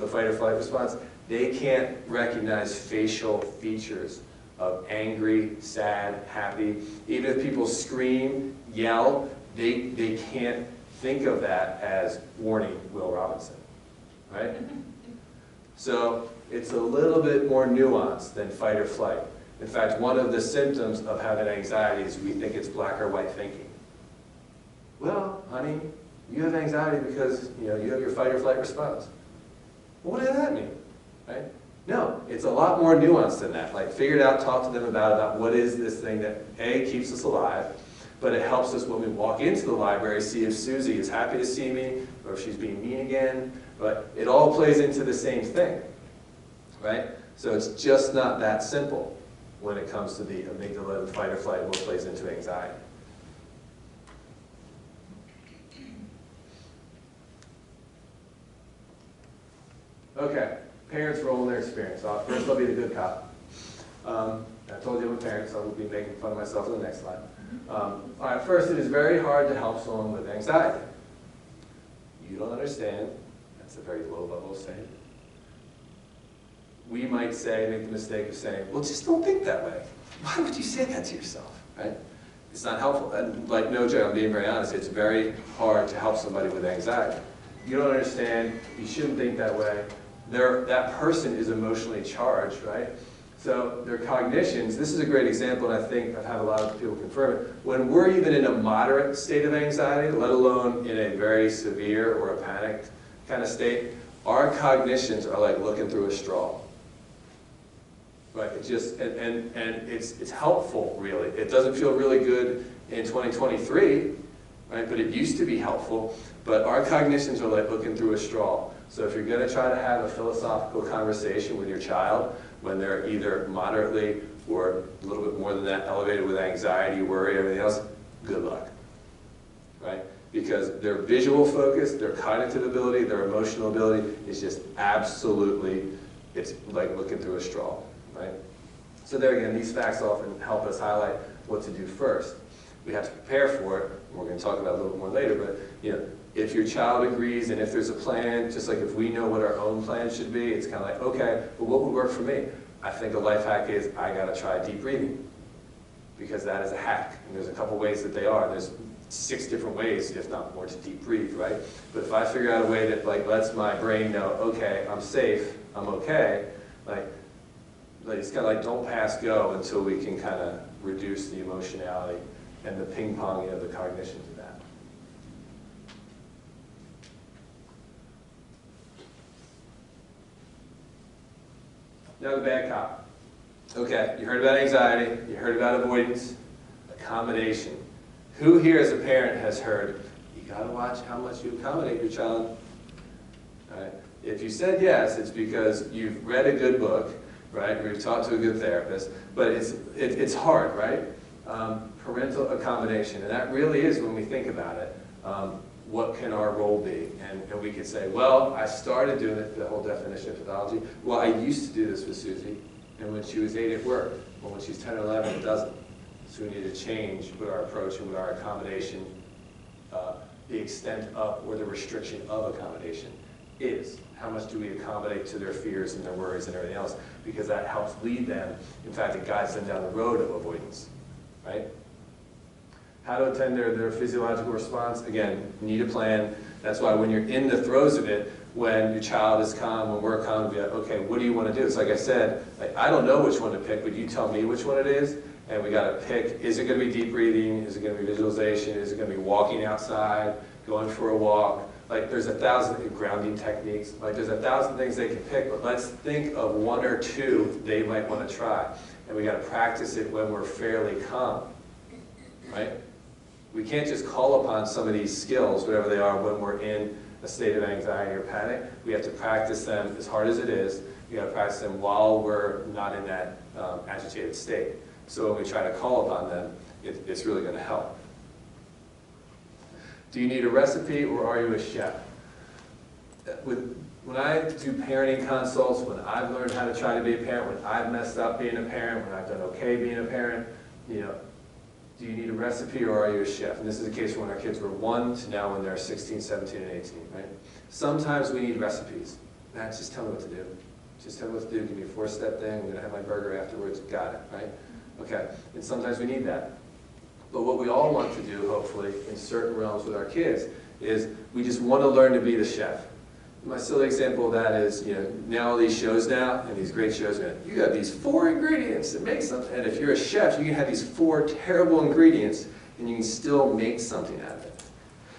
fight or flight response, they can't recognize facial features of angry, sad, happy. Even if people scream, yell, they can't think of that as warning Will Robinson, right? So it's a little bit more nuanced than fight or flight. In fact, one of the symptoms of having anxiety is we think it's black or white thinking. Well, honey, you have anxiety because you have your fight or flight response. Well, what does that mean, right? No, it's a lot more nuanced than that. Like, figure it out, talk to them about what is this thing that A, keeps us alive, but it helps us when we walk into the library see if Susie is happy to see me, or if she's being mean again, But it all plays into the same thing, right? So it's just not that simple when it comes to the amygdala and fight or flight, what plays into anxiety. Okay, parents' role in their experience. First, I'll be the good cop. I told you I'm a parent, so I will be making fun of myself in the next slide. All right, first, it is very hard to help someone with anxiety. You don't understand. That's a very low level of saying. We might say, make the mistake of saying, well, just don't think that way. Why would you say that to yourself, right? It's not helpful. And like, no joke, I'm being very honest, it's very hard to help somebody with anxiety. You don't understand, you shouldn't think that way. That person is emotionally charged, right? So their cognitions, this is a great example, and I think I've had a lot of people confirm it. When we're even in a moderate state of anxiety, let alone in a very severe or a panicked kind of state, our cognitions are like looking through a straw. Right, it just, and it's helpful, really. It doesn't feel really good in 2023, right, but it used to be helpful, but our cognitions are like looking through a straw. So if you're going to try to have a philosophical conversation with your child when they're either moderately or a little bit more than that elevated with anxiety, worry, everything else, good luck, right? Because their visual focus, their cognitive ability, their emotional ability is just absolutely, it's like looking through a straw. Right? So there again, these facts often help us highlight what to do first. We have to prepare for it, and we're going to talk about it a little more later, but if your child agrees and if there's a plan, just like if we know what our own plan should be, it's kind of like, okay, well, what would work for me? I think a life hack is I got to try deep breathing, because that is a hack, and there's a couple ways that they are. There's 6 different ways, if not more, to deep breathe, right? But if I figure out a way that like lets my brain know, okay, I'm safe, I'm okay, like it's kind of like don't pass go until we can kind of reduce the emotionality and the ping-ponging of the cognition to that. Now the bad cop. Okay, you heard about anxiety, you heard about avoidance, accommodation. Who here as a parent has heard, you gotta watch how much you accommodate your child? All right. If you said yes, it's because you've read a good book, right? Or you've talked to a good therapist, but it's hard, right? Parental accommodation, and that really is, when we think about it, what can our role be? And we could say, well, I started doing it, the whole definition of pathology. Well, I used to do this with Susie, and when she was 8, it worked. But when she's 10 or 11, it doesn't. So we need to change what our approach and what our accommodation, the extent of, or the restriction of accommodation is. How much do we accommodate to their fears and their worries and everything else? Because that helps lead them. In fact, it guides them down the road of avoidance, right? How to attend their physiological response? Again, need a plan. That's why when you're in the throes of it, when your child is calm, when we're calm, be like, okay, what do you want to do? It's like I said, like, I don't know which one to pick, but you tell me which one it is, and we got to pick, is it going to be deep breathing? Is it going to be visualization? Is it going to be walking outside, going for a walk? Like, there's 1,000 grounding techniques. Like, there's 1,000 things they can pick, but let's think of 1 or 2 they might want to try. And we got to practice it when we're fairly calm, right? We can't just call upon some of these skills, whatever they are, when we're in a state of anxiety or panic. We have to practice them as hard as it is. We got to practice them while we're not in that agitated state. So when we try to call upon them, it's really going to help. Do you need a recipe, or are you a chef? When I do parenting consults, when I've learned how to try to be a parent, when I've messed up being a parent, when I've done okay being a parent, do you need a recipe, or are you a chef? And this is the case when our kids were 1 to now when they're 16, 17, and 18, right? Sometimes we need recipes. Nah, just tell me what to do. Just tell me what to do. Give me a 4-step thing. I'm going to have my burger afterwards. Got it, right? Okay. And sometimes we need that. But what we all want to do, hopefully, in certain realms with our kids, is we just want to learn to be the chef. My silly example of that is, now all these shows now, and these great shows, you got these 4 ingredients to make something. And if you're a chef, you can have these 4 terrible ingredients, and you can still make something out of it.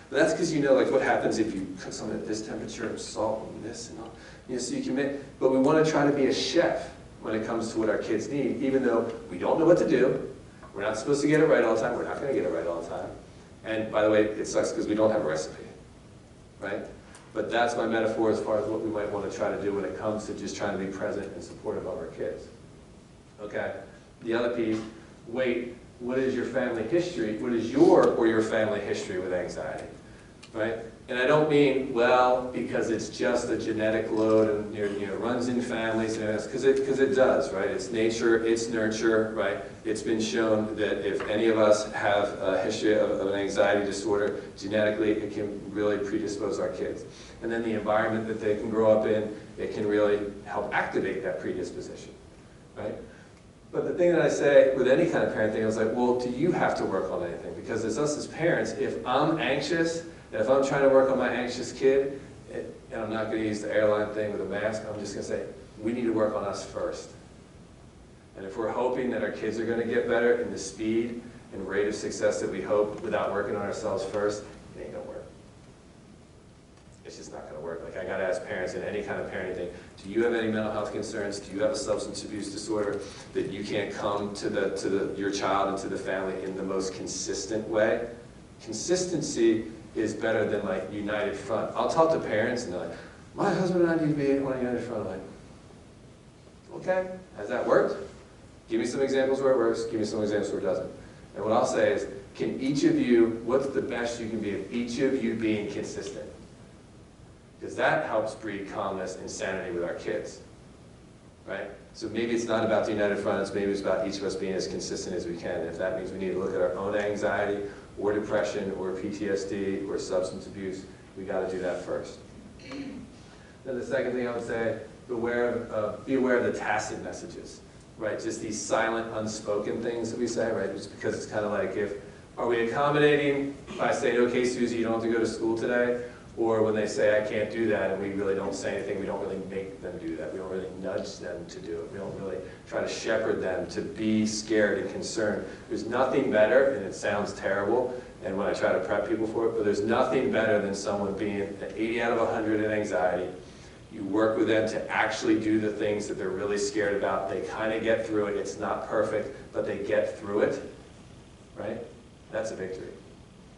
But that's because like what happens if you cook something at this temperature, and salt, and this, and all. So you can make, but we want to try to be a chef when it comes to what our kids need, even though we don't know what to do. We're not supposed to get it right all the time. We're not going to get it right all the time. And by the way, it sucks because we don't have a recipe, right? But that's my metaphor as far as what we might want to try to do when it comes to just trying to be present and supportive of our kids. Okay? The other piece, wait, what is your family history? What is your or your family history with anxiety? Right? And I don't mean, well, because it's just a genetic load and it runs in families, because it does, right? It's nature, it's nurture, right? It's been shown that if any of us have a history of an anxiety disorder, genetically, it can really predispose our kids. And then the environment that they can grow up in, it can really help activate that predisposition, right? But the thing that I say with any kind of parenting, I was like, well, do you have to work on anything? Because as us as parents, if I'm anxious, and if I'm trying to work on my anxious kid, and I'm not going to use the airline thing with a mask, I'm just going to say, we need to work on us first. And if we're hoping that our kids are going to get better in the speed and rate of success that we hope without working on ourselves first, it ain't going to work. It's just not going to work. Like, I got to ask parents in any kind of parenting thing, do you have any mental health concerns? Do you have a substance abuse disorder that you can't come to your child and to the family in the most consistent way? Consistency is better than like united front. I'll talk to parents and they're like, my husband and I need to be on a united front. I'm like, okay, has that worked? Give me some examples where it works, give me some examples where it doesn't. And what I'll say is, can each of you, what's the best you can be of each of you being consistent? Because that helps breed calmness and sanity with our kids, right? So maybe it's not about the united front, maybe it's about each of us being as consistent as we can. And if that means we need to look at our own anxiety, or depression, or PTSD, or substance abuse, we got to do that first. Then the second thing I would say, be aware of the tacit messages, right? Just these silent, unspoken things that we say, right? Just because it's kind of like, are we accommodating by saying, okay, Susie, you don't have to go to school today? Or when they say, I can't do that, and we really don't say anything, we don't really make them do that. We don't really nudge them to do it. We don't really try to shepherd them to be scared and concerned. There's nothing better, and it sounds terrible, and when I try to prep people for it, but there's nothing better than someone being an 80 out of 100 in anxiety. You work with them to actually do the things that they're really scared about. They kind of get through it. It's not perfect, but they get through it, right? That's a victory.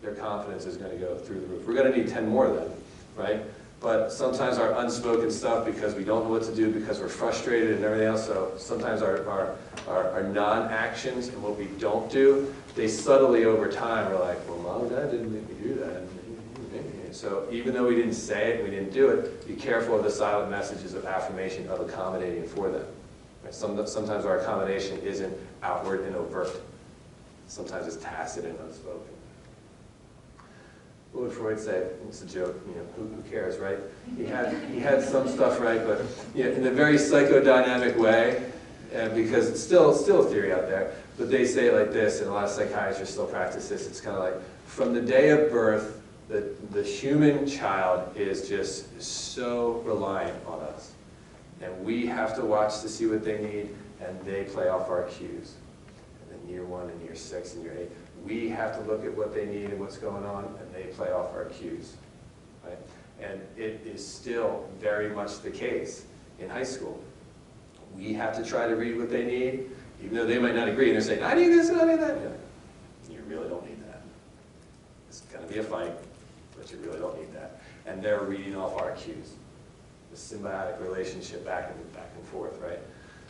Their confidence is going to go through the roof. We're going to need 10 more of them, right? But sometimes our unspoken stuff, because we don't know what to do, because we're frustrated and everything else, so sometimes our non-actions and what we don't do, they subtly over time are like, well, Mom and Dad didn't make me do that. So even though we didn't say it, we didn't do it, be careful of the silent messages of affirmation, of accommodating for them. Right? Sometimes our accommodation isn't outward and overt. Sometimes it's tacit and unspoken. What would Freud say? It's a joke, who cares, right? He had some stuff right, but in a very psychodynamic way, because it's still a theory out there, but they say it like this, and a lot of psychiatrists still practice this. It's kind of like, from the day of birth, the human child is just so reliant on us. And we have to watch to see what they need, and they play off our cues. And then year 1 and year 6 and year 8. We have to look at what they need and what's going on, and they play off our cues, right? And it is still very much the case in high school. We have to try to read what they need, even though they might not agree, and they're saying, I need this and I need that. You really don't need that. It's going to be a fight, but you really don't need that. And they're reading off our cues. The symbiotic relationship back and forth, right?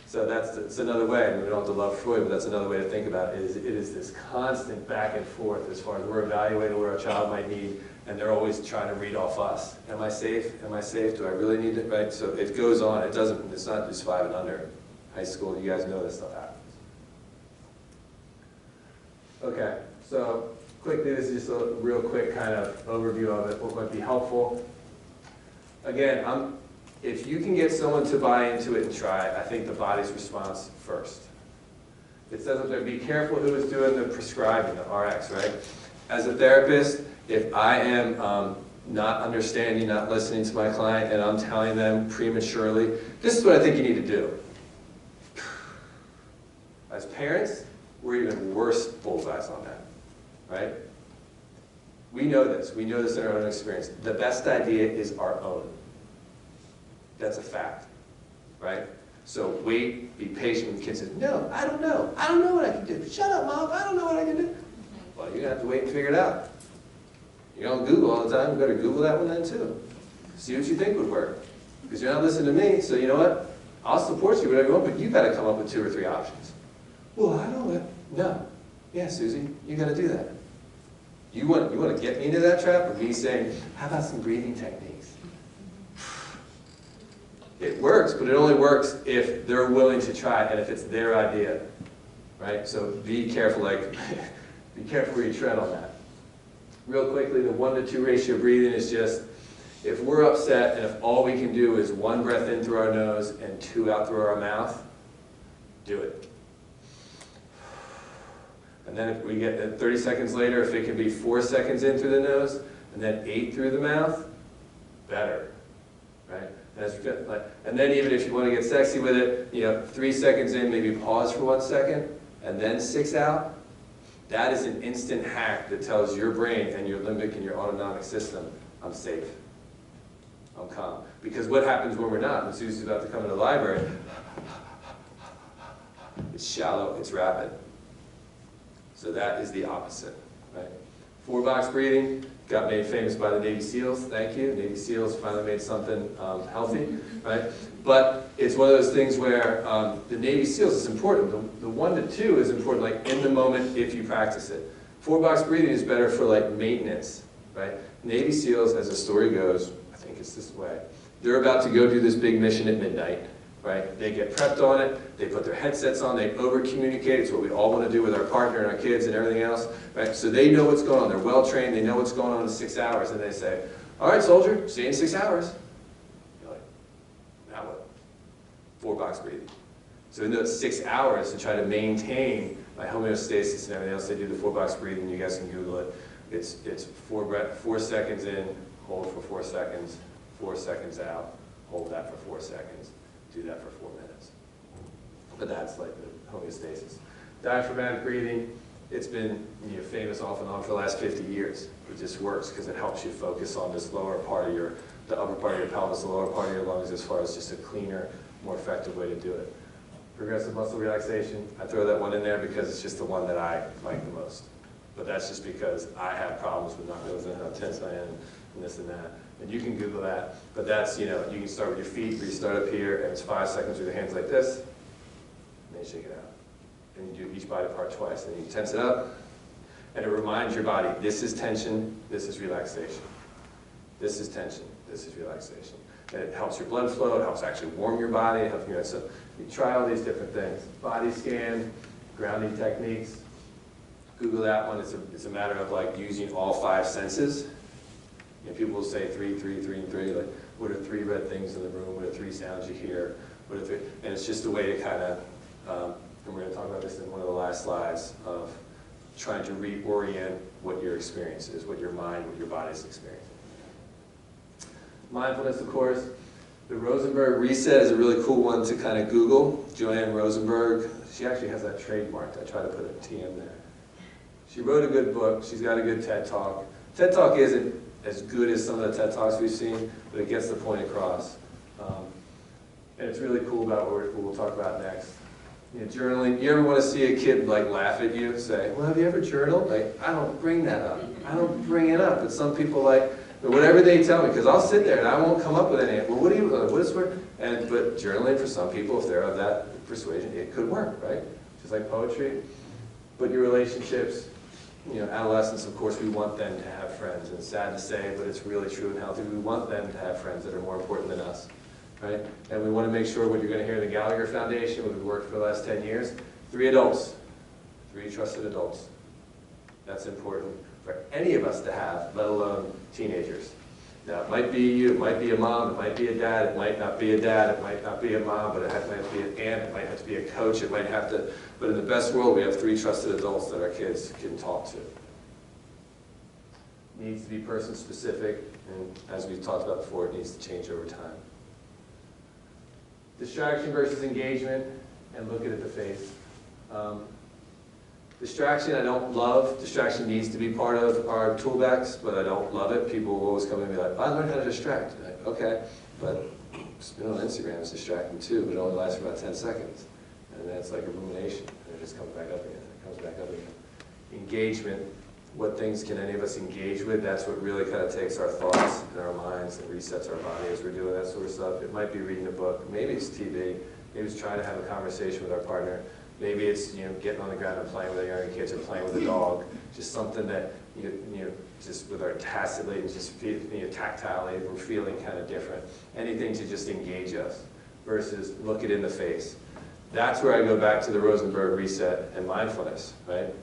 So that's another way, and we don't have to love Freud, but that's another way to think about it, it is this constant back and forth as far as we're evaluating what our child might need, and they're always trying to read off us. Am I safe? Am I safe? Do I really need it? Right? So it goes on. It's not just 5 and under. High school, you guys know this stuff happens. Okay, so quickly, this is just a real quick kind of overview of it, what might be helpful. Again, if you can get someone to buy into it and try it, I think the body's response first. It says up there, be careful who is doing the prescribing, the RX, right? As a therapist, if I am not understanding, not listening to my client, and I'm telling them prematurely, this is what I think you need to do. As parents, we're even worse bullseyes on that, right? We know this. We know this in our own experience. The best idea is our own. That's a fact, right? So wait, be patient when the kid says, no, I don't know. I don't know what I can do. Shut up, Mom. I don't know what I can do. Well, you're going to have to wait and figure it out. You're on Google all the time. You better Google that one then, too. See what you think would work. Because you're not listening to me, so you know what? I'll support you whatever you want, but you got to come up with 2 or 3 options. Well, I don't know. No. Yeah, Susie, you got to do that. You want to get me into that trap of me saying, how about some breathing techniques? It works, but it only works if they're willing to try it and if it's their idea, right? So be careful, be careful where you tread on that. Real quickly, the 1-to-2 ratio breathing is just, if we're upset and if all we can do is 1 breath in through our nose and 2 out through our mouth, do it. And then if we get 30 seconds later, if it can be 4 seconds in through the nose and then 8 through the mouth, better, right? And then even if you want to get sexy with it, 3 seconds in, maybe pause for 1 second, and then 6 out. That is an instant hack that tells your brain and your limbic and your autonomic system, I'm safe, I'm calm. Because what happens when we're not? When Susie's about to come into the library, it's shallow, it's rapid. So that is the opposite, right? 4-box breathing got made famous by the Navy SEALs. Thank you. Navy SEALs finally made something healthy, right? But it's one of those things where the Navy SEALs is important. The 1-to-2 is important, like in the moment if you practice it. 4-box breathing is better for like maintenance, right? Navy SEALs, as the story goes, I think it's this way. They're about to go do this big mission at midnight, right? They get prepped on it, they put their headsets on, they over-communicate. It's what we all want to do with our partner and our kids and everything else, right? So they know what's going on, they're well-trained, they know what's going on in 6 hours, and they say, all right, soldier, see you in 6 hours. You're like, now what? 4-box breathing. So in those 6 hours, to try to maintain my homeostasis and everything else, they do the 4-box breathing. You guys can Google it. It's 4 seconds in, hold for 4 seconds, 4 seconds out, hold that for 4 seconds. Do that for 4 minutes. But that's like the homeostasis. Diaphragmatic breathing, it's been famous off and on for the last 50 years. It just works because it helps you focus on this lower part of the upper part of your pelvis, the lower part of your lungs, as far as just a cleaner, more effective way to do it. Progressive muscle relaxation, I throw that one in there because it's just the one that I like the most. But that's just because I have problems with not realizing how tense I am and this and that. And you can Google that, but that's, you can start with your feet, where you start up here, and it's 5 seconds with your hands like this, and then you shake it out. And you do each body part twice, and then you tense it up, and it reminds your body, this is tension, this is relaxation. This is tension, this is relaxation. And it helps your blood flow, it helps actually warm your body, it helps so you try all these different things. Body scan, grounding techniques, Google that one. It's a matter of like using all 5 senses. People will say 3, 3, 3, and 3. Like, what are 3 red things in the room? What are 3 sounds you hear? What are 3? And it's just a way to kind of, and we're going to talk about this in one of the last slides, of trying to reorient what your experience is, what your mind, what your body's experiencing. Mindfulness, of course. The Rosenberg Reset is a really cool one to kind of Google. Joanne Rosenberg, she actually has that trademarked. I try to put a TM there. She wrote a good book. She's got a good TED Talk. TED Talk isn't as good as some of the TED Talks we've seen, but it gets the point across. And it's really cool about what we'll talk about next. Journaling. You ever want to see a kid like laugh at you and say, well, have you ever journaled? Like, I don't bring that up. I don't bring it up. But some people like, whatever they tell me, because I'll sit there and I won't come up with any. Well, what is where? But journaling for some people, if they're of that persuasion, it could work, right? Just like poetry. But your relationships, adolescents, of course, we want them to have friends. And it's sad to say, but it's really true and healthy. We want them to have friends that are more important than us, right? And we want to make sure what you're going to hear in the Gallagher Foundation, what we've worked for the last 10 years, 3 adults, 3 trusted adults. That's important for any of us to have, let alone teenagers. Now, it might be you, it might be a mom, it might be a dad, it might not be a dad, it might not be a mom, but it might be an aunt, it might have to be a coach, it might have to, but in the best world, we have 3 trusted adults that our kids can talk to. Needs to be person-specific, and as we've talked about before, it needs to change over time. Distraction versus engagement, and look it at the face. Distraction I don't love. Distraction needs to be part of our toolbox, but I don't love it. People will always come in and be like, I learned how to distract. And I'm like, okay, but spin on Instagram is distracting too, but it only lasts for about 10 seconds. And then it's like a rumination, and it just comes back up again. It comes back up again. Engagement, what things can any of us engage with. That's what really kind of takes our thoughts and our minds and resets our body as we're doing that sort of stuff. It might be reading a book, maybe it's TV, maybe it's trying to have a conversation with our partner, maybe it's getting on the ground and playing with our younger kids or playing with a dog, just something that just with our tacitly and just tactilely, we're feeling kind of different. Anything to just engage us versus look it in the face. That's where I go back to the Rosenberg reset and mindfulness, right?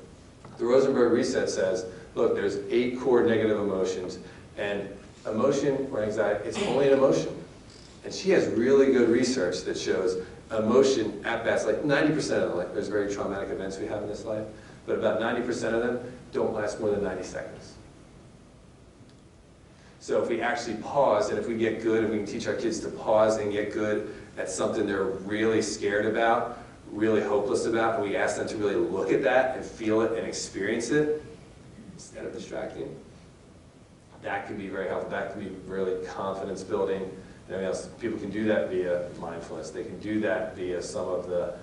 The Rosenberg reset says, look, there's 8 core negative emotions, and emotion or anxiety, it's only an emotion. And she has really good research that shows emotion, at best, like 90% of them, like there's very traumatic events we have in this life, but about 90% of them don't last more than 90 seconds. So if we actually pause, and if we get good, and we can teach our kids to pause and get good at something they're really scared about, really hopeless about, and we ask them to really look at that and feel it and experience it instead of distracting, that can be very helpful. That can be really confidence building. And everything else. People can do that via mindfulness. They can do that via some of the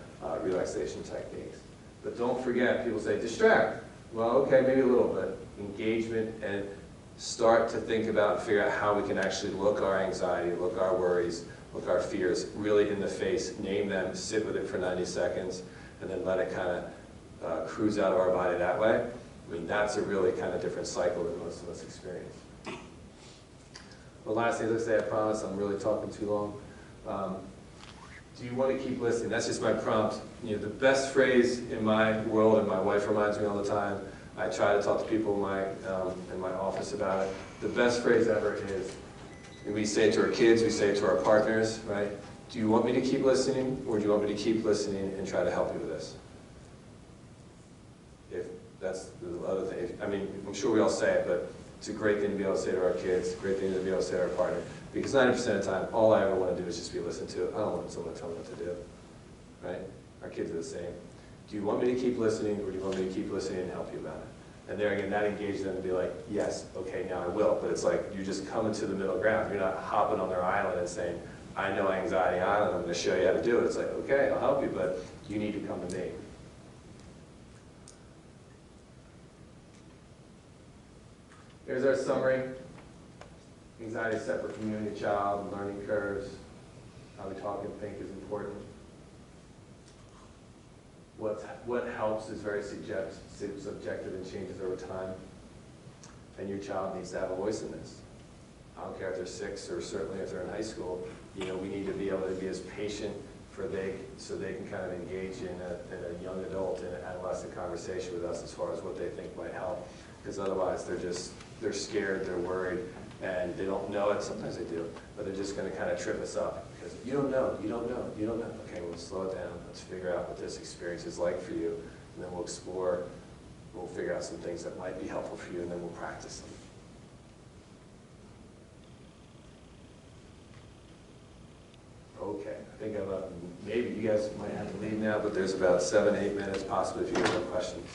relaxation techniques. But don't forget, people say distract. Well, okay, maybe a little bit. Engagement, and start to think about and figure out how we can actually look our anxiety, look our worries, look our fears really in the face, name them, sit with it for 90 seconds, and then let it kind of cruise out of our body that way. I mean, that's a really kind of different cycle than most of us experience. The last thing, as I say, I promise I'm really talking too long. Do you want to keep listening? That's just my prompt. The best phrase in my world, and my wife reminds me all the time, I try to talk to people in my office about it. The best phrase ever is, and we say it to our kids, we say it to our partners, right? Do you want me to keep listening, or do you want me to keep listening and try to help you with this? If that's the other thing. I mean, I'm sure we all say it, but it's a great thing to be able to say to our kids, a great thing to be able to say to our partner, because 90% of the time, all I ever want to do is just be listened to. I don't want someone to tell me what to do, right? Our kids are the same. Do you want me to keep listening, or do you want me to keep listening and help you about it? And there again, that engages them to be like, yes, okay, now I will. But it's like, you're just coming to the middle ground. You're not hopping on their island and saying, I know Anxiety Island, I'm going to show you how to do it. It's like, okay, I'll help you, but you need to come to me. Here's our summary. Anxiety is separate from you and your child, learning curves, how we talk and think is important. What helps is very subjective and changes over time. And your child needs to have a voice in this. I don't care if they're 6 or certainly if they're in high school. We need to be able to be as patient so they can kind of engage in a young adult, in an adolescent conversation with us as far as what they think might help. Because otherwise they're scared, they're worried, and they don't know it. Sometimes they do, but they're just going to kind of trip us up. Because you don't know. Okay, we'll slow it down. Let's figure out what this experience is like for you, and then we'll explore. We'll figure out some things that might be helpful for you, and then we'll practice them. Okay, I think maybe you guys might have to leave now, but there's about 7, 8 minutes possibly if you have questions.